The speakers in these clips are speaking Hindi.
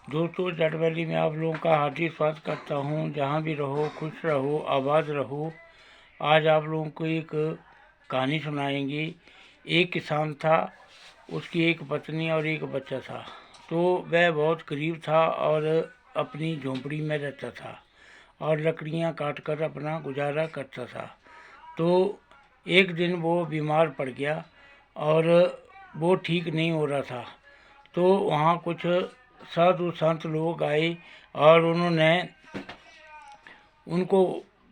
दोस्तों, जट वैली में आप लोगों का हार्दिक स्वागत करता हूँ। जहाँ भी रहो, खुश रहो, आबाद रहो। आज आप लोगों को एक कहानी सुनाएंगे। एक किसान था, उसकी एक पत्नी और एक बच्चा था। तो वह बहुत गरीब था और अपनी झोंपड़ी में रहता था और लकड़ियाँ काट कर अपना गुजारा करता था। तो एक दिन वो बीमार पड़ गया और वो ठीक नहीं हो रहा था। तो वहाँ कुछ साधु संत लोग आए और उन्होंने उनको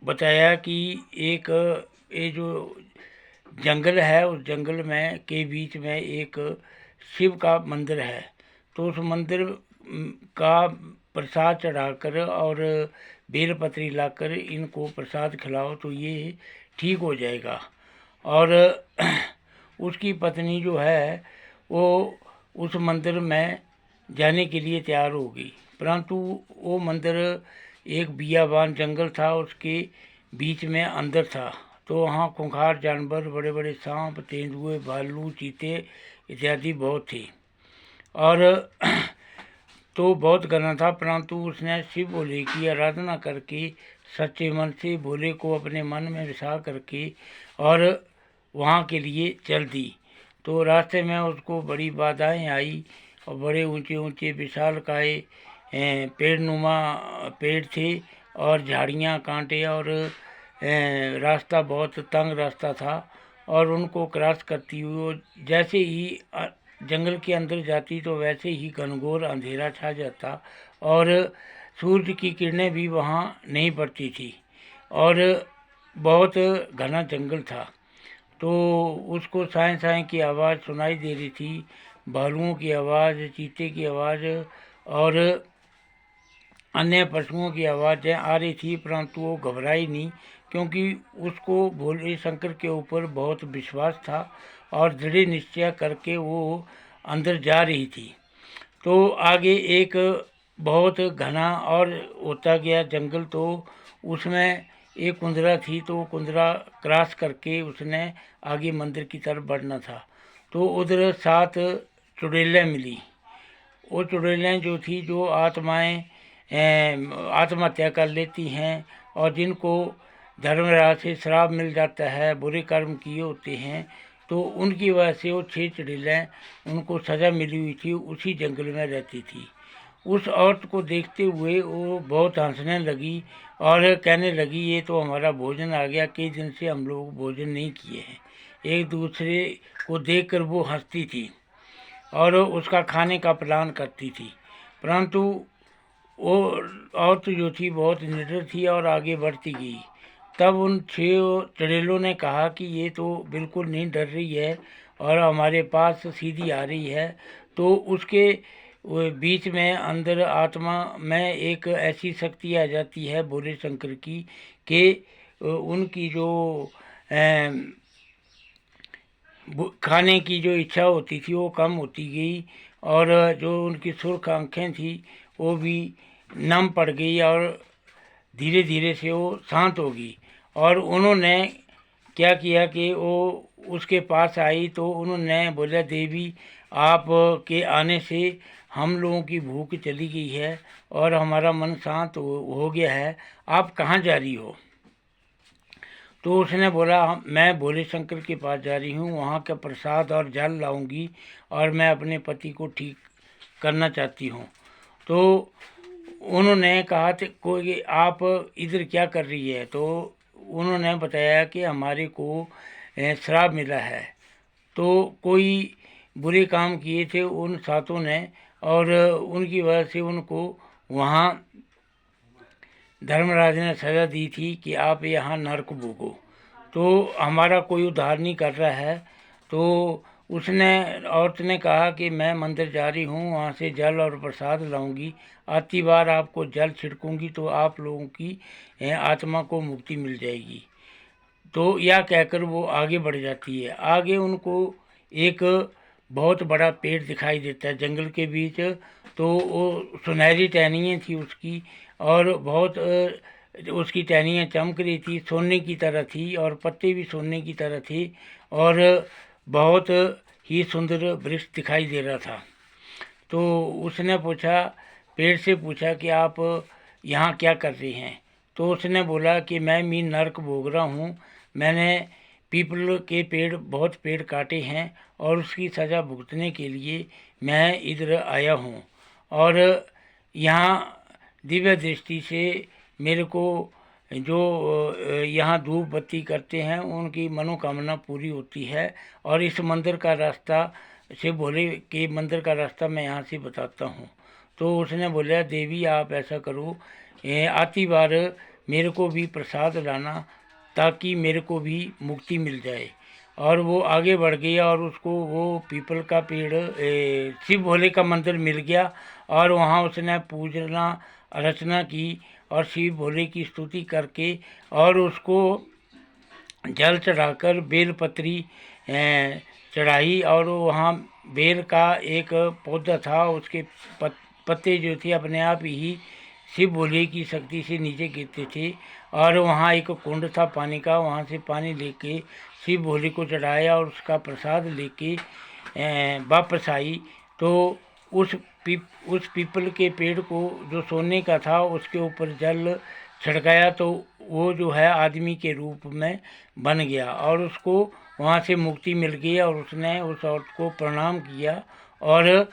बताया कि एक ये जो जंगल है, उस जंगल में के बीच में एक शिव का मंदिर है। तो उस मंदिर का प्रसाद चढ़ाकर और बेलपत्री लाकर इनको प्रसाद खिलाओ तो ये ठीक हो जाएगा। और उसकी पत्नी जो है वो उस मंदिर में जाने के लिए तैयार हो गई, परंतु वो मंदिर एक बियाबान जंगल था, उसके बीच में अंदर था। तो वहाँ खूंखार जानवर, बड़े बड़े सांप, तेंदुए, भालू, चीते इत्यादि बहुत थे और तो बहुत घना था। परंतु उसने शिव भोले की आराधना करके सच्चे मन से भोले को अपने मन में बसा करके और वहाँ के लिए चल दी। तो रास्ते में उसको बड़ी बाधाएं आई और बड़े ऊंचे ऊंचे विशालकाय पेड़ नुमा पेड़ थे और झाड़ियाँ, कांटे और रास्ता बहुत तंग रास्ता था। और उनको क्रॉस करती हुई वो जैसे ही जंगल के अंदर जाती तो वैसे ही घनघोर अंधेरा छा जाता और सूरज की किरणें भी वहाँ नहीं पड़ती थी और बहुत घना जंगल था। तो उसको साएं साएं की आवाज़ सुनाई दे रही थी, भालुओं की आवाज़, चीते की आवाज़ और अन्य पशुओं की आवाज़ें आ रही थी। परंतु वो घबराई नहीं, क्योंकि उसको भोले शंकर के ऊपर बहुत विश्वास था और दृढ़ निश्चय करके वो अंदर जा रही थी। तो आगे एक बहुत घना और होता गया जंगल। तो उसमें एक कुंदरा थी, तो कुंदरा क्रॉस करके उसने आगे मंदिर की तरफ बढ़ना था। तो उधर 7 चुड़ैलें मिली। वो चुड़ैलें जो थी, जो आत्माएं आत्महत्या कर लेती हैं और जिनको धर्मराज से श्राप मिल जाता है, बुरे कर्म किए होते हैं, तो उनकी वजह से वो 6 चुड़ैलें, उनको सज़ा मिली हुई थी, उसी जंगल में रहती थी। उस औरत को देखते हुए वो बहुत हंसने लगी और कहने लगी, ये तो हमारा भोजन आ गया, कई दिन से हम लोग भोजन नहीं किए हैं। एक दूसरे को देखकर वो हंसती थी और उसका खाने का प्लान करती थी। परंतु वो औरत जो थी बहुत निडर थी और आगे बढ़ती गई। तब उन 6 चुड़ैलों ने कहा कि ये तो बिल्कुल नहीं डर रही है और हमारे पास सीधी आ रही है। तो उसके वो बीच में अंदर आत्मा में एक ऐसी शक्ति आ जाती है भोले शंकर की कि उनकी जो खाने की जो इच्छा होती थी वो कम होती गई और जो उनकी सुर्ख आँखें थी वो भी नम पड़ गई और धीरे धीरे से वो शांत हो गई। और उन्होंने क्या किया कि वो उसके पास आई तो उन्होंने बोला, देवी आप के आने से हम लोगों की भूख चली गई है और हमारा मन शांत हो गया है, आप कहाँ जा रही हो? तो उसने बोला, मैं भोले शंकर के पास जा रही हूँ, वहाँ का प्रसाद और जल लाऊंगी और मैं अपने पति को ठीक करना चाहती हूँ। तो उन्होंने कहा कि कोई आप इधर क्या कर रही है? तो उन्होंने बताया कि हमारे को श्राप मिला है। तो कोई बुरे काम किए थे उन सातों ने और उनकी वजह से उनको वहाँ धर्मराज ने सज़ा दी थी कि आप यहाँ नरक भोगो। तो हमारा कोई उद्धार नहीं कर रहा है। तो उसने औरत ने कहा कि मैं मंदिर जा रही हूँ, वहाँ से जल और प्रसाद लाऊंगी, आती बार आपको जल छिड़कूंगी तो आप लोगों की आत्मा को मुक्ति मिल जाएगी। तो यह कहकर वो आगे बढ़ जाती है। आगे उनको एक बहुत बड़ा पेड़ दिखाई देता है जंगल के बीच। तो वो सुनहरी टहनियाँ थी उसकी और बहुत उसकी टहनियाँ चमक रही थी, सोने की तरह थी और पत्ते भी सोने की तरह थे और बहुत ही सुंदर वृक्ष दिखाई दे रहा था। तो उसने पूछा पेड़ से पूछा कि आप यहाँ क्या कर रहे हैं। तो उसने बोला कि मैं मी नर्क भोग रहा हूँ, मैंने पीपल के पेड़ बहुत पेड़ काटे हैं और उसकी सज़ा भुगतने के लिए मैं इधर आया हूँ। और यहाँ दिव्य दृष्टि से मेरे को जो यहाँ धूप बत्ती करते हैं उनकी मनोकामना पूरी होती है। और इस मंदिर का रास्ता से भोले के मंदिर का रास्ता मैं यहाँ से बताता हूँ। तो उसने बोला देवी आप ऐसा करो, आती बार मेरे को भी प्रसाद लाना ताकि मेरे को भी मुक्ति मिल जाए। और वो आगे बढ़ गया और उसको वो पीपल का पेड़ शिव भोले का मंदिर मिल गया। और वहाँ उसने पूजना अर्चना की और शिव भोले की स्तुति करके और उसको जल चढ़ाकर बेलपत्री चढ़ाई। और वहाँ बेल का एक पौधा था, उसके पत्ते जो थे अपने आप ही शिव भोले की शक्ति से नीचे गिरते थे। और वहाँ एक कुंड था पानी का, वहाँ से पानी लेके शिव भोले को चढ़ाया और उसका प्रसाद लेके वापस आई। तो उस पीपल के पेड़ को जो सोने का था उसके ऊपर जल छिड़काया तो वो जो है आदमी के रूप में बन गया और उसको वहाँ से मुक्ति मिल गई। और उसने उस औरत को प्रणाम किया और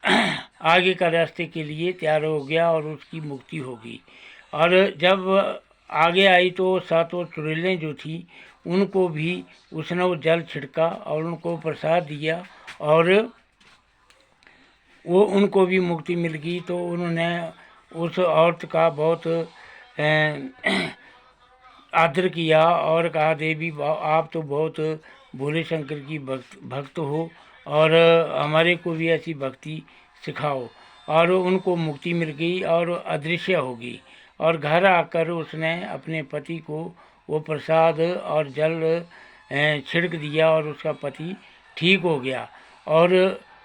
आगे का रास्ते के लिए तैयार हो गया और उसकी मुक्ति होगी। और जब आगे आई तो सातों चुड़ैलें जो थी उनको भी उसने वो जल छिड़का और उनको प्रसाद दिया और वो उनको भी मुक्ति मिल गई। तो उन्होंने उस औरत का बहुत आदर किया और कहा देवी आप तो बहुत भोले शंकर की भक्त हो और हमारे को भी ऐसी भक्ति सिखाओ। और उनको मुक्ति मिल गई और अदृश्य हो गई। और घर आकर उसने अपने पति को वो प्रसाद और जल छिड़क दिया और उसका पति ठीक हो गया। और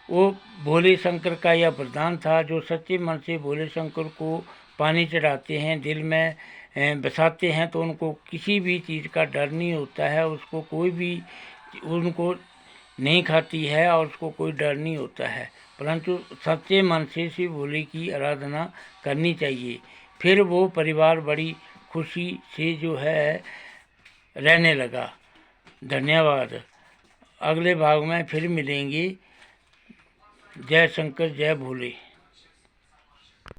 वो भोले शंकर का यह वरदान था, जो सच्चे मन से भोले शंकर को पानी चढ़ाते हैं, दिल में बसाते हैं तो उनको किसी भी चीज़ का डर नहीं होता है, उसको कोई भी उनको नहीं खाती है और उसको कोई डर नहीं होता है। परंतु सच्चे मन से शिव भोले की आराधना करनी चाहिए, फिर वो परिवार बड़ी खुशी से जो है रहने लगा। धन्यवाद। अगले भाग में फिर मिलेंगे। जय शंकर जय भोले।